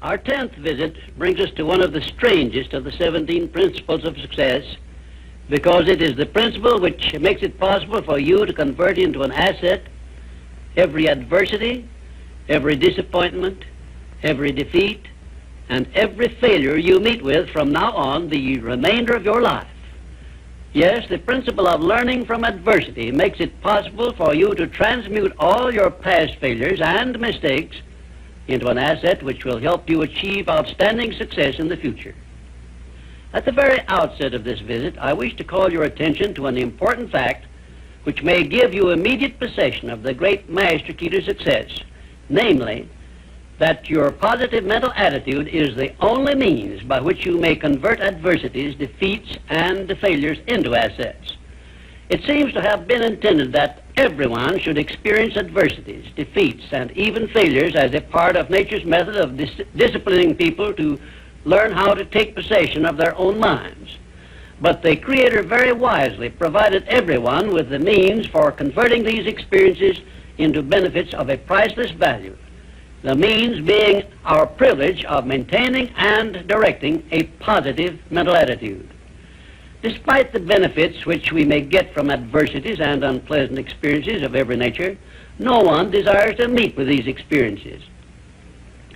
Our 10th visit brings us to one of the strangest of the 17 principles of success, because it is the principle which makes it possible for you to convert into an asset every adversity, every disappointment, every defeat, and every failure you meet with from now on the remainder of your life. Yes, the principle of learning from adversity makes it possible for you to transmute all your past failures and mistakes into an asset which will help you achieve outstanding success in the future. At the very outset of this visit, I wish to call your attention to an important fact which may give you immediate possession of the great master key to success, namely, that your positive mental attitude is the only means by which you may convert adversities, defeats, and failures into assets. It seems to have been intended that everyone should experience adversities, defeats, and even failures as a part of nature's method of disciplining people to learn how to take possession of their own minds. But the Creator very wisely provided everyone with the means for converting these experiences into benefits of a priceless value, the means being our privilege of maintaining and directing a positive mental attitude. Despite the benefits which we may get from adversities and unpleasant experiences of every nature, no one desires to meet with these experiences.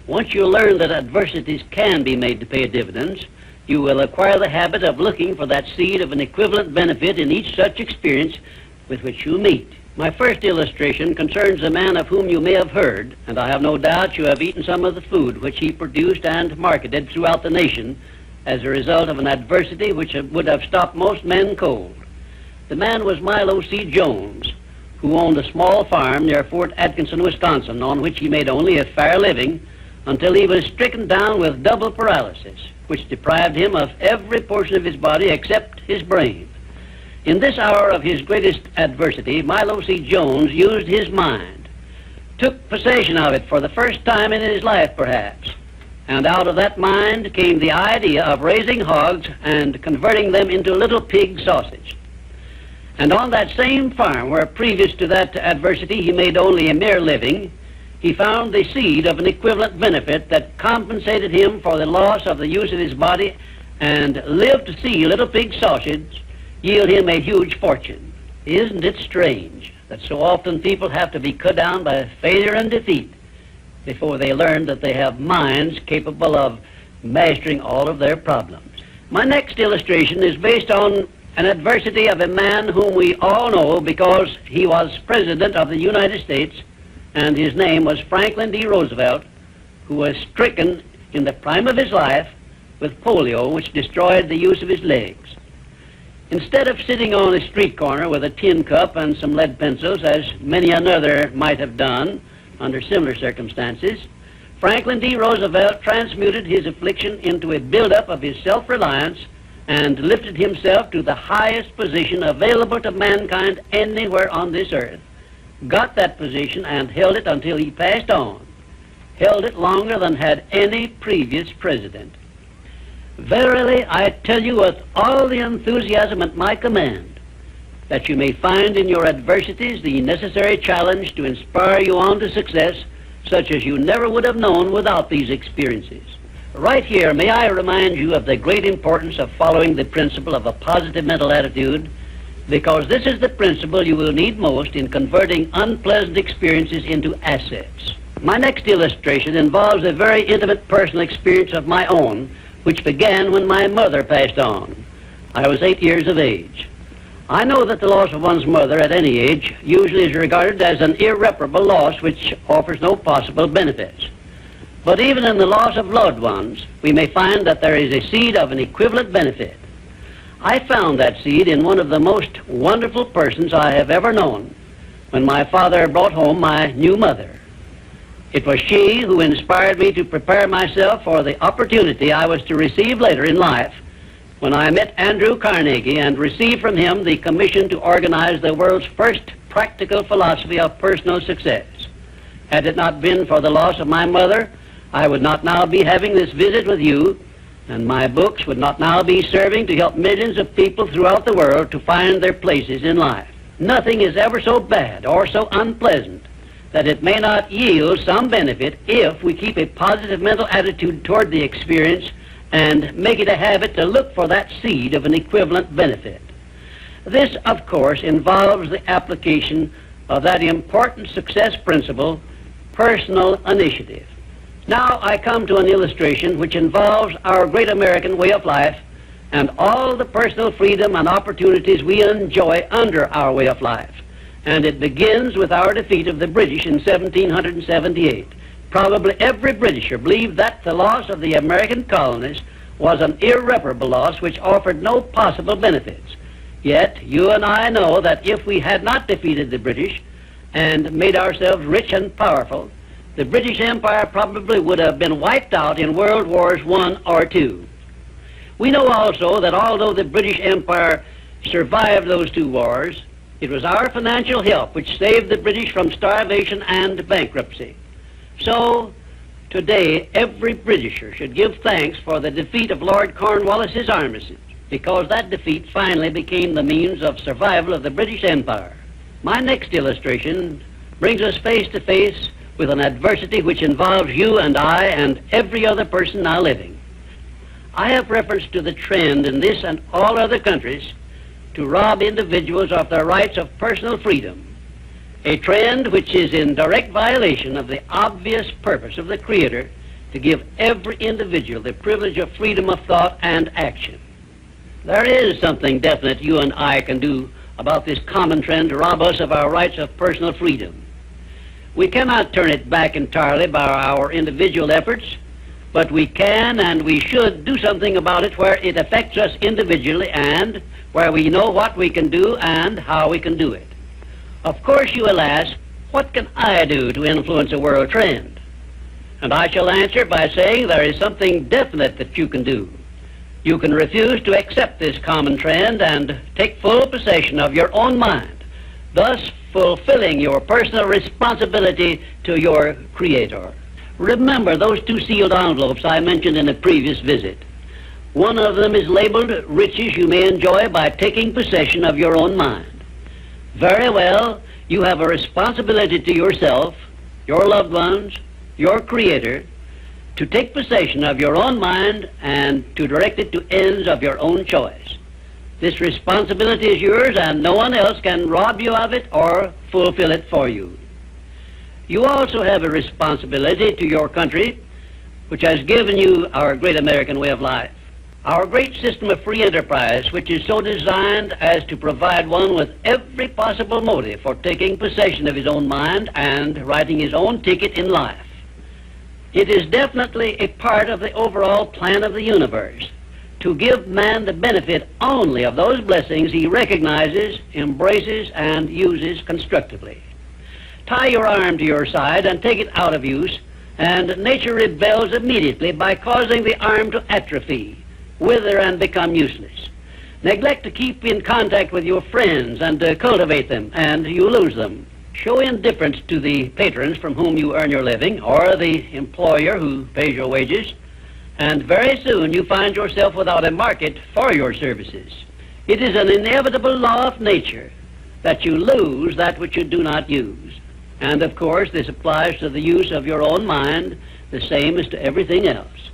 Once you learn that adversities can be made to pay dividends, you will acquire the habit of looking for that seed of an equivalent benefit in each such experience with which you meet. My first illustration concerns a man of whom you may have heard, and I have no doubt you have eaten some of the food which he produced and marketed throughout the nation as a result of an adversity which would have stopped most men cold. The man was Milo C. Jones, who owned a small farm near Fort Atkinson, Wisconsin, on which he made only a fair living until he was stricken down with double paralysis, which deprived him of every portion of his body except his brain. In this hour of his greatest adversity, Milo C. Jones used his mind, took possession of it for the first time in his life perhaps, and out of that mind came the idea of raising hogs and converting them into little pig sausage. And on that same farm where previous to that adversity he made only a mere living, he found the seed of an equivalent benefit that compensated him for the loss of the use of his body and lived to see little pig sausage yield him a huge fortune. Isn't it strange that so often people have to be cut down by failure and defeat before they learn that they have minds capable of mastering all of their problems? My next illustration is based on an adversity of a man whom we all know because he was President of the United States, and his name was Franklin D. Roosevelt, who was stricken in the prime of his life with polio, which destroyed the use of his legs. Instead of sitting on a street corner with a tin cup and some lead pencils, as many another might have done under similar circumstances, Franklin D. Roosevelt transmuted his affliction into a buildup of his self-reliance and lifted himself to the highest position available to mankind anywhere on this earth, got that position and held it until he passed on, held it longer than had any previous president. Verily, I tell you with all the enthusiasm at my command, that you may find in your adversities the necessary challenge to inspire you on to success, such as you never would have known without these experiences. Right here, may I remind you of the great importance of following the principle of a positive mental attitude, because this is the principle you will need most in converting unpleasant experiences into assets. My next illustration involves a very intimate personal experience of my own, which began when my mother passed on. I was 8 years of age. I know that the loss of one's mother at any age usually is regarded as an irreparable loss which offers no possible benefits. But even in the loss of loved ones, we may find that there is a seed of an equivalent benefit. I found that seed in one of the most wonderful persons I have ever known when my father brought home my new mother. It was she who inspired me to prepare myself for the opportunity I was to receive later in life when I met Andrew Carnegie and received from him the commission to organize the world's first practical philosophy of personal success. Had it not been for the loss of my mother, I would not now be having this visit with you, and my books would not now be serving to help millions of people throughout the world to find their places in life. Nothing is ever so bad or so unpleasant that it may not yield some benefit if we keep a positive mental attitude toward the experience and make it a habit to look for that seed of an equivalent benefit. This, of course, involves the application of that important success principle, personal initiative. Now I come to an illustration which involves our great American way of life and all the personal freedom and opportunities we enjoy under our way of life. And it begins with our defeat of the British in 1778. Probably every Britisher believed that the loss of the American colonies was an irreparable loss which offered no possible benefits. Yet you and I know that if we had not defeated the British and made ourselves rich and powerful, the British Empire probably would have been wiped out in World Wars I or II. We know also that although the British Empire survived those two wars, it was our financial help which saved the British from starvation and bankruptcy. So, today, every Britisher should give thanks for the defeat of Lord Cornwallis's armistice, because that defeat finally became the means of survival of the British Empire. My next illustration brings us face to face with an adversity which involves you and I and every other person now living. I have reference to the trend in this and all other countries to rob individuals of their rights of personal freedom, a trend which is in direct violation of the obvious purpose of the Creator to give every individual the privilege of freedom of thought and action. There is something definite you and I can do about this common trend to rob us of our rights of personal freedom. We cannot turn it back entirely by our individual efforts, but we can and we should do something about it where it affects us individually and where we know what we can do and how we can do it. Of course you will ask, what can I do to influence a world trend? And I shall answer by saying there is something definite that you can do. You can refuse to accept this common trend and take full possession of your own mind, thus fulfilling your personal responsibility to your Creator. Remember those two sealed envelopes I mentioned in a previous visit. One of them is labeled riches you may enjoy by taking possession of your own mind. Very well, you have a responsibility to yourself, your loved ones, your Creator, to take possession of your own mind and to direct it to ends of your own choice. This responsibility is yours and no one else can rob you of it or fulfill it for you. You also have a responsibility to your country, which has given you our great American way of life. Our great system of free enterprise, which is so designed as to provide one with every possible motive for taking possession of his own mind and writing his own ticket in life. It is definitely a part of the overall plan of the universe to give man the benefit only of those blessings he recognizes, embraces, and uses constructively. Tie your arm to your side and take it out of use, and nature rebels immediately by causing the arm to atrophy, wither, and become useless. Neglect to keep in contact with your friends and cultivate them, and you lose them. Show indifference to the patrons from whom you earn your living, or the employer who pays your wages, and very soon you find yourself without a market for your services. It is an inevitable law of nature that you lose that which you do not use. And of course, this applies to the use of your own mind, the same as to everything else.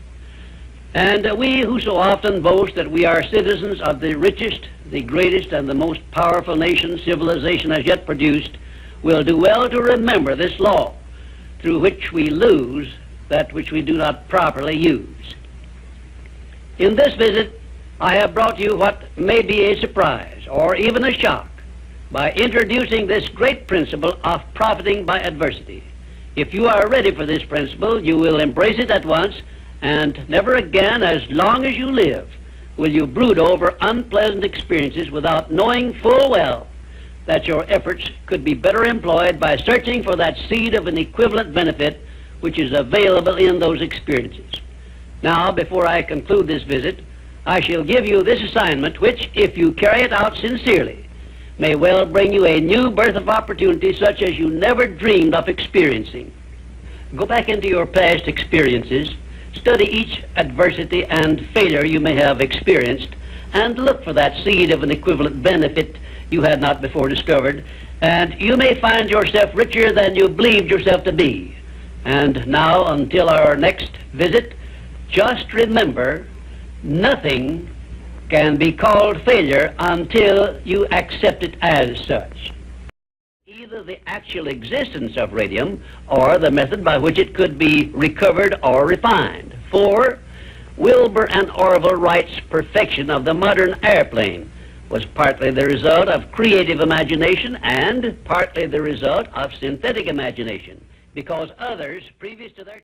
And we who so often boast that we are citizens of the richest, the greatest, and the most powerful nation civilization has yet produced, will do well to remember this law, through which we lose that which we do not properly use. In this visit, I have brought you what may be a surprise, or even a shock, by introducing this great principle of profiting by adversity. If you are ready for this principle, you will embrace it at once, and never again, as long as you live, will you brood over unpleasant experiences without knowing full well that your efforts could be better employed by searching for that seed of an equivalent benefit which is available in those experiences. Now, before I conclude this visit, I shall give you this assignment which, if you carry it out sincerely, may well bring you a new birth of opportunity such as you never dreamed of experiencing. Go back into your past experiences, study each adversity and failure you may have experienced, and look for that seed of an equivalent benefit you had not before discovered, and you may find yourself richer than you believed yourself to be. And now, until our next visit, just remember, nothing can be called failure until you accept it as such. Either the actual existence of radium or the method by which it could be recovered or refined. For Wilbur and Orville Wright's perfection of the modern airplane was partly the result of creative imagination and partly the result of synthetic imagination, because others, previous to their